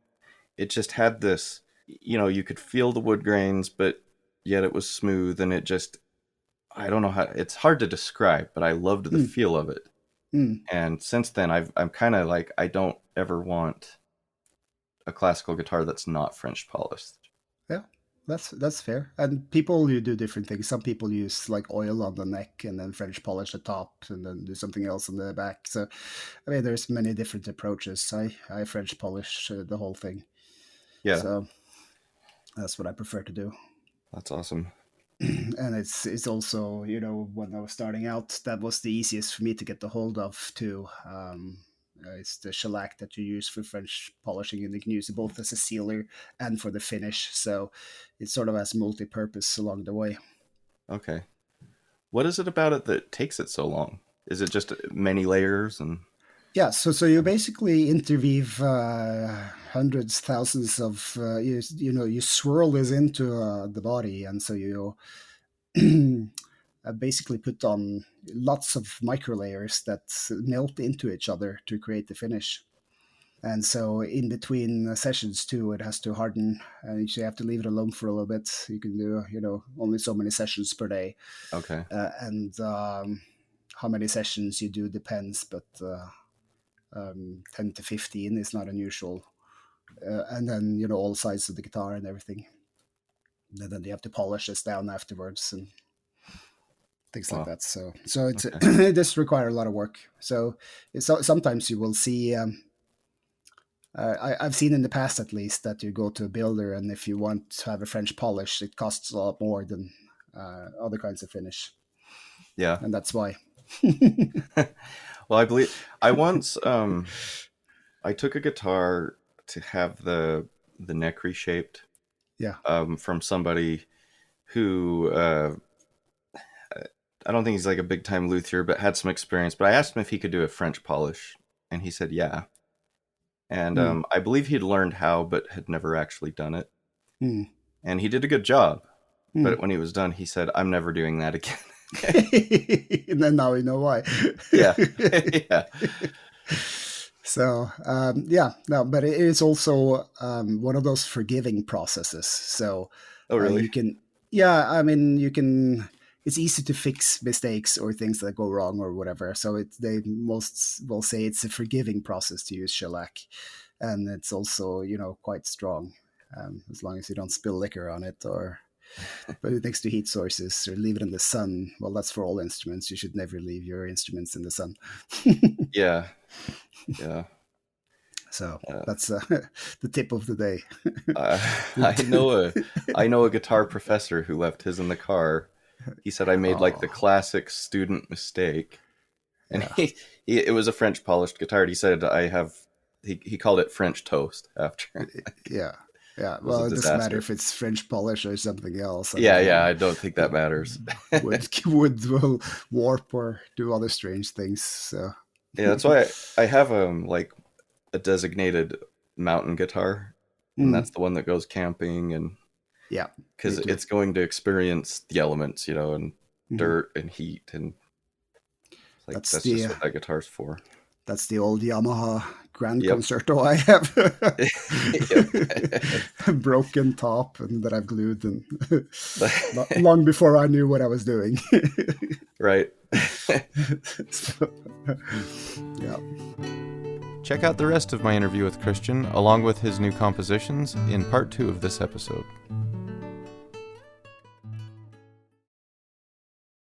Speaker 1: it just had this, you could feel the wood grains, but yet it was smooth, and it just, I don't know how, it's hard to describe, but I loved the
Speaker 2: Mm,
Speaker 1: feel of it.
Speaker 2: mm.
Speaker 1: And since then, I'm kind of like, I don't ever want a classical guitar that's not French polished.
Speaker 2: Yeah, that's fair. And people you do different things. Some people use like oil on the neck and then French polish the top and then do something else on the back. So I mean, there's many different approaches. I French polish the whole thing.
Speaker 1: Yeah,
Speaker 2: So that's what I prefer to do.
Speaker 1: that's awesome.
Speaker 2: And it's also, you know, when I was starting out, that was the easiest for me to get the hold of too. It's the shellac that you use for French polishing, and you can use it both as a sealer and for the finish. So it sort of has multi-purpose along the way.
Speaker 1: Okay. What is it about it that takes it so long? Is it just many layers and
Speaker 2: Yeah, so you basically interweave hundreds, thousands of you know, you swirl this into the body, and so you basically put on lots of micro layers that melt into each other to create the finish. And so in between sessions too, it has to harden, and you have to leave it alone for a little bit. You can do, you know, only so many sessions per day,
Speaker 1: okay.
Speaker 2: and how many sessions you do depends, but 10 to 15 is not unusual. And then, you know, all sides of the guitar and everything. And then you have to polish this down afterwards and things like
Speaker 1: Wow.
Speaker 2: that. So it's
Speaker 1: Okay.
Speaker 2: it does require a lot of work. So sometimes you will see. I've seen in the past, at least, that you go to a builder, and if you want to have a French polish, it costs a lot more than other kinds of finish,
Speaker 1: Yeah.
Speaker 2: and that's why.
Speaker 1: Well, I believe I once I took a guitar to have the neck reshaped
Speaker 2: Yeah.
Speaker 1: from somebody who I don't think he's like a big time luthier, but had some experience. But I asked him if he could do a French polish, and he said yeah. And
Speaker 2: Mm.
Speaker 1: I believe he'd learned how, but had never actually done it.
Speaker 2: Mm.
Speaker 1: And he did a good job.
Speaker 2: Mm.
Speaker 1: But when he was done, he said, "I'm never doing that again."
Speaker 2: And then now we know why.
Speaker 1: Yeah, yeah.
Speaker 2: So yeah, no, but it is also one of those forgiving processes. So
Speaker 1: Oh, really?
Speaker 2: you can, yeah, I mean, you can. It's easy to fix mistakes or things that go wrong or whatever. So they most will say it's a forgiving process to use shellac, and it's also, you know, quite strong, as long as you don't spill liquor on it or put it next to heat sources or leave it in the sun. Well, that's for all instruments. You should never leave your instruments in the sun.
Speaker 1: Yeah, yeah.
Speaker 2: So
Speaker 1: Uh,
Speaker 2: that's the tip of the day.
Speaker 1: I I know a I know a guitar professor who left his in the car. He said I made like
Speaker 2: Oh,
Speaker 1: the classic student mistake, and
Speaker 2: yeah,
Speaker 1: he it was a French polished guitar. He said I have he called it French toast after. It
Speaker 2: yeah, yeah.
Speaker 1: was a
Speaker 2: Well, it doesn't matter
Speaker 1: disaster.
Speaker 2: if it's French polish or something else. I
Speaker 1: Yeah, yeah.
Speaker 2: mean,
Speaker 1: I don't think that matters.
Speaker 2: wood will warp or do other strange things. So,
Speaker 1: Yeah, that's why I have like a designated mountain guitar, and
Speaker 2: mm,
Speaker 1: that's the one that goes camping and
Speaker 2: yeah, me
Speaker 1: because
Speaker 2: too.
Speaker 1: it's going to experience the elements, and
Speaker 2: Hmm.
Speaker 1: dirt and heat, and like
Speaker 2: That's
Speaker 1: that's
Speaker 2: the
Speaker 1: just what that guitar's for.
Speaker 2: that's the old Yamaha Grand
Speaker 1: Yep.
Speaker 2: Concerto I have.
Speaker 1: Yep.
Speaker 2: Broken top and that I've glued and long before I knew what I was doing.
Speaker 1: Right.
Speaker 2: So, yeah.
Speaker 1: Check out the rest of my interview with Christian, along with his new compositions, in part 2 of this episode.